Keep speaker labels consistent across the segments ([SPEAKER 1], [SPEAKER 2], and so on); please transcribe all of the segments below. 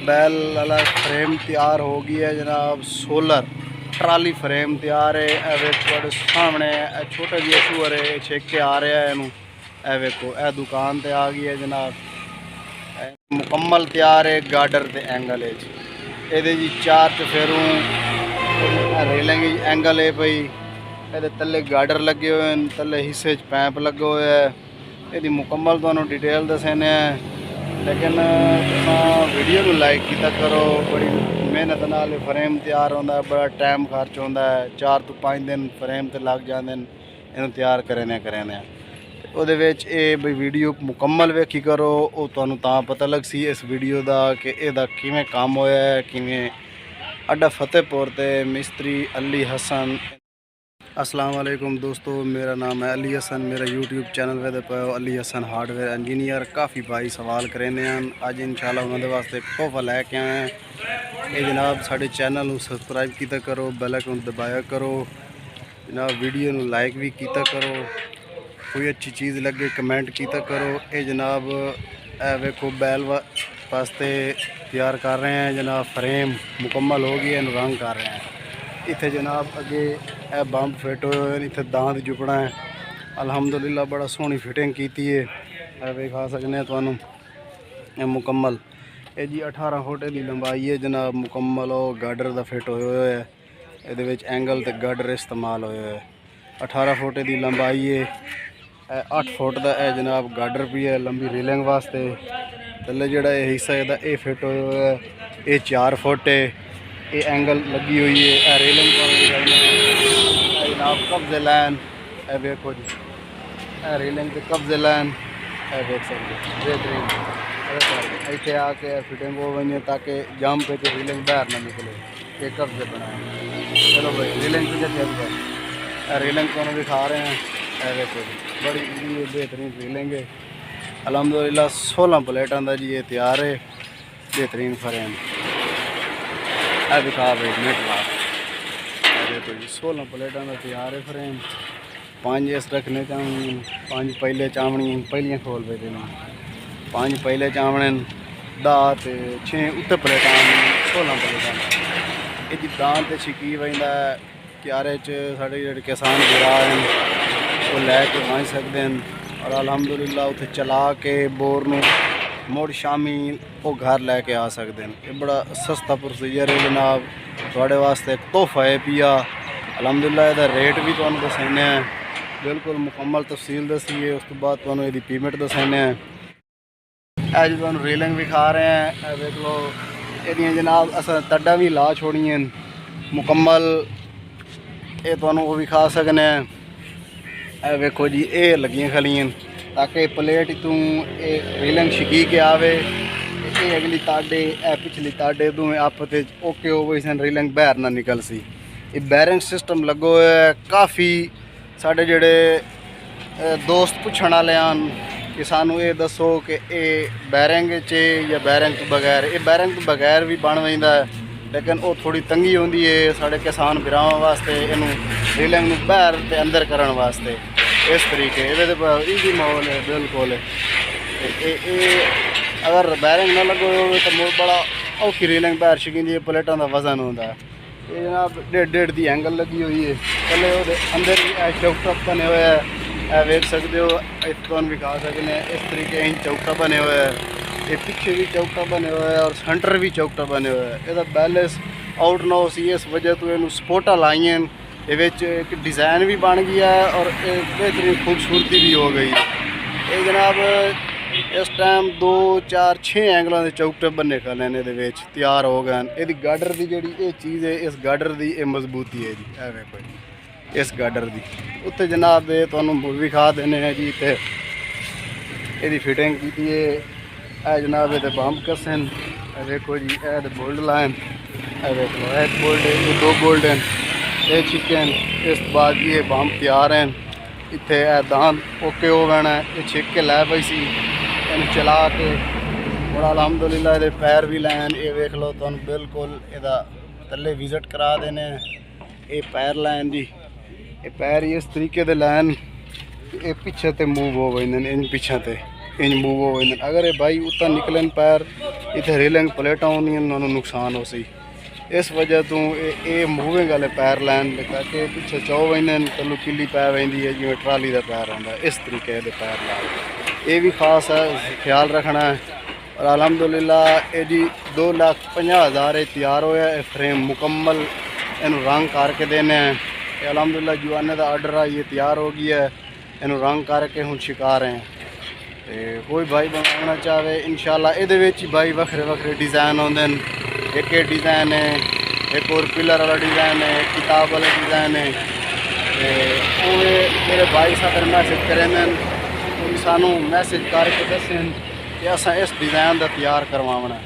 [SPEAKER 1] बैल वाला फ्रेम तैयार हो गया है जनाब। सोलर ट्राली फ्रेम तैयार है। थोड़े सामने छोटा जिहा सूअर है छेक के आ रहा है इनू। ए वेखो ए दुकान ते आ गई है जनाब। मुकम्मल तैयार है गार्डर ते एंगल है जी। ये जी चार चफेरू रेलिंग एंगल है पई। ये तले गार्डर लगे हुए हैं, तले हिस्से पैंप लगे हुए है। ये मुकम्मल तो डिटेल दसने लेकिन वीडियो को लाइक किया करो। बड़ी मेहनत नाल फ्रेम तैयार होता है, बड़ा टाइम खर्च होता है। 4 तो 5 दिन फ्रेम ते लग जाते हैं इन्हू तैयार करने ਉਹਦੇ ਵਿੱਚ ਇਹ ਬਈ ਵੀਡੀਓ ਮੁਕੰਮਲ ਵੇਖੀ ਕਰੋ। ਉਹ ਤੁਹਾਨੂੰ ਤਾਂ ਪਤਾ ਲੱਗ ਸੀ ਇਸ ਵੀਡੀਓ ਦਾ ਕਿ ਇਹਦਾ ਕਿਵੇਂ ਕੰਮ ਹੋਇਆ ਹੈ, ਕਿਵੇਂ ਅੱਡਾ फतेहपुर ਤੇ मिस्त्री अली हसन। अस्सलाम वालेकुम दोस्तों, मेरा नाम है अली हसन। मेरा यूट्यूब चैनल वे पे अली हसन हार्डवेयर इंजीनियर। काफ़ी भाई सवाल करेंगे हैं, अज इंशाल्लाह उन्होंने वास्ते तोहफा लैके आए हैं। ये जनाब साढ़े चैनल को सबसक्राइब किया करो, बेल आइकन दबाया करो जनाब। वीडियो को लाइक भी किया करो, कोई अच्छी चीज़ लगे कमेंट किया करो। ये जनाब वेखो बैल वास्ते तैयार कर रहे हैं जनाब। फ्रेम मुकम्मल हो गई है, रंग कर रहे हैं। इत्थे जनाब अगे ए बंब फिट हुए, इत्थे दांत जुपना है। अल्हम्दुलिल्लाह बड़ा सोहनी फिटिंग की है। विखा सकने तुहानू मुकम्मल। ये जी 18 फुट की लंबाई है जनाब। मुकम्मल गार्डर का फिट होए है। ये एंगल तो गार्डर इस्तेमाल होए है। 18 फुट की लंबाई है। 8 फुट का है जनाब गार्डर भी है लंबी रेलिंग वास्ते। थले जोड़ा हिस्सा ये फिट होए है। ये 4 फुट है। ये एंगल लगी हुई है। रेलिंग जनाब कब्जे लैन वेखो जी। रेलिंग के कब्जे लैन वेख सकते बेहतरीन। इतने आके फिटिंग हो गई है ताकि जाम पे तो रेलिंग बाहर ना निकले। ये कब्जे बनाए। चलो भाई रेलिंग पे चल जाए। रेलिंग को दिखा रहे हैं। वेखो जी बड़ी बेहतरीन रेलिंग है। अल्हम्दुलिल्लाह 16 प्लेटों का जी ये तैयार है। बेहतरीन फ्रेम दिखा भाई मिनट बाद। देखो जी 16 प्लेटों का तैयार है फ्रेम। 5 इस रखने चावनी, 5 पहले चावनी पहलियाँ खोल पे देना, 5 पहले चावने 10 ते 6 उत्ते प्लेटा 16 प्लेटा। ये जी दान तो छिकी वजदा क्यारे साढ़े जो किसान गिरा हैं वो लैके पहुँच सकते हैं। और अल्हम्दुलिल्लाह उत्थे चला के बोर नूं मुड़ शामी वो घर लैके आ सकते हैं। ये बड़ा सस्ता प्रोसीजर है जनाब। थोड़े वास्ते एक तोहफा है पिया। अल्हम्दुलिल्लाह इसका रेट भी तुहानूं दसने हैं, बिल्कुल मुकम्मल तफसील दसी है। उस तो बाद तुहानूं इसदी पेमेंट दसने हैं। अज तुहानूं रेलिंग विखा रहे हैं। देख लो ये जनाब अस तड्डा भी ला छोड़ियां मुकम्मल। ये तुहानूं वो विखा सकने हैं। वेखो जी ये लगियां खलियां ताकि प्लेट तू रेलिंग छिकी के आवे। ये अगली ताडे पिछली ताडे तू आपते ओके हो गई सन, रेलिंग बाहर ना निकल सी। ये बैरिंग सिस्टम लगो है। काफ़ी साढ़े जेड़े दोस्त पुछण वाले हैं कि सानू ये दसो कि ये बैरिंग च या बैरिंग तो बगैर। ये बैरिंग तो बगैर भी बन जाता है, लेकिन वो थोड़ी तंगी होती है साढ़े किसान भरावां वास्ते। इनू रेलिंग नूं बाहर ते अंदर करन वास्ते इस तरीके ये ईजी माहौल है बिल्कुल। अगर बैरिंग ना लगो तो बड़ा औखी रेलिंग बाहर छिकी प्लेटों का वजन होता है। ये जनाब 1.5 की एंगल लगी हुई है। पहले वो अंदर चौकट बने हुए है, वेख सकते हो। तुम भी खा सकते इस तरीके चौकट बने हुए है। ये पीछे भी चौकट बने हुए है और सेंटर भी चौकट बने हुए है। यदा बैलेंस आउट ना हो सी इस वजह तो इनू सपोर्टा लाई हैं। ये एक डिज़ाइन भी बन गया है और एक बेहतरीन खूबसूरती भी हो गई। ये जनाब इस टाइम 2 4 6 एंगलों के चौकटे बनने खले ये तैयार हो गए। ये गार्डर की जी ये चीज़ है, इस गार्डर की ये मजबूती है जी। है वेखो जी इस गार्डर की उत्ते जनाब तुहानूं विखा देने हैं जी। इतने ये फिटिंग की है जनाब। ये बंब कसन वेखो जी। ए बोल्ड लाइन वेख लो, एक बोल्ड है, 2 बोल्ड हैं, ये चिकन। इस बाद ये बंब तैयार हैं। इतने दांत ओके हो गए हैं। ये छिक के लै पई सी इन चला के बड़ा अल्हम्दुलिल्लाह ये पैर भी लैन। ये वेख लो तुम बिल्कुल इहदा थल्ले विजिट करा देने। ये पैर लैन जी। ये पैर इस तरीके दे लैन ये पिछे ते मूव हो गए इन पिछे ते। इंज मूव हो वेंदन। अगर ये भाई उतना निकलन पैर इतने रेलिंग प्लेटा होंदियां उन्होंने नुकसान हो सी। इस वजह तो ये मूविंग वाले पैर लैन ताकि पिछे चौ वेंदन तलू किली पै वेंदी है जिवें ट्राली का पैर आंदा इस तरीके के पैर ला। ये भी खास है ख्याल रखना है। और अलहमदुलिल्लाह ये जी 2,50,000 तैयार होया। ये फ्रेम मुकम्मल इनू रंग करके देने हैं। ये अलहमदुलिल्लाह जुआने का आर्डर है, ये तैयार हो गया है। इनू रंग करके हुण शिका रहे हैं। कोई भाई बनवाना चाहे इंशाल्लाह ये भाई वखरे वखरे डिज़ाइन होंदे न। एक ये डिज़ाइन है, एक और पिलर वाला डिज़ाइन है, एक किताब वाला डिज़ाइन है। मेरे भाई सागर मैसेज करें सानू मैसेज करके दसें कि असा इस डिज़ाइन का तैयार करवाना।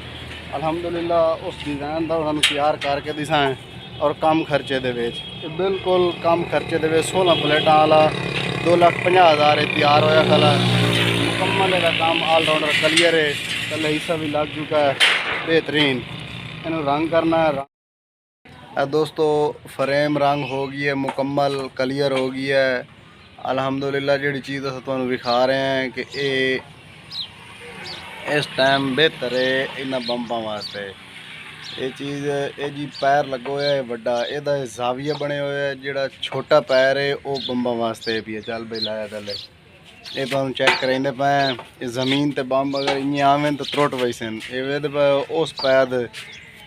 [SPEAKER 1] अलहमदुलिल्लाह उस डिज़ाइन का सानू तैयार करके दिसाएं और कम खर्चे दे विच बिल्कुल कम खर्चे दे 16 प्लेटा वाला 2,50,000 तैयार होया खला। मुकम्मल का काम ऑलराउंडर क्लियर है। कल हिस्सा भी लग चुका है बेहतरीन। इनू रंग करना है दोस्तों। फ्रेम रंग हो गई है, मुकम्मल क्लियर हो गई है। अल्हम्दुलिल्लाह जी चीज़ अस तुहानू विखा रहे हैं कि ये इस टाइम बेहतर है इन्होंने बंबा वास्ते। ये चीज़ ये जी पैर लगो है वड्डा एदा जाविया बने हुए है। जिहड़ा छोटा पैर है वो बंबा वास्ते भी है। चल भाई लाया थले ये तुहानू चेक करेंदे पे ज़मीन ते बंब अगर इं आवें तो त्रुट वैसन ये वेद पे उस पैर दे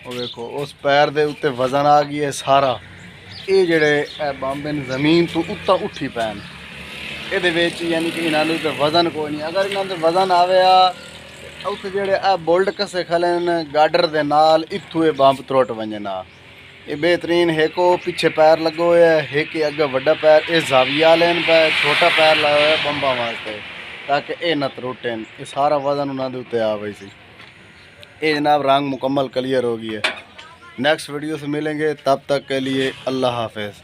[SPEAKER 1] देखो उस पैर दे उत्ते वजन आ गई है सारा। ये जेड़े बंब जमीन तो उत्ता उठी पैन ये यानी कि इन्होंने तो वजन कोई नहीं। अगर इन्होंने वजन आया उत्थे जेड़े बोल्ड कसे खले गाडर दे नाल इत्थू ये बंब त्रुट वंजना। ये बेहतरीन है को पिछे पैर लगो है एक अगे वड्डा पैर ये जाविया लेन पे छोटा पैर लाया हुआ बंबा वास्ते ताकि ये न त्रुटन। ये सारा वजन उन्होंने उत्ते आ गई सी। ये जनाब रंग मुकम्मल क्लियर हो गई है। नेक्स्ट वीडियो से मिलेंगे, तब तक के लिए अल्लाह हाफिज़।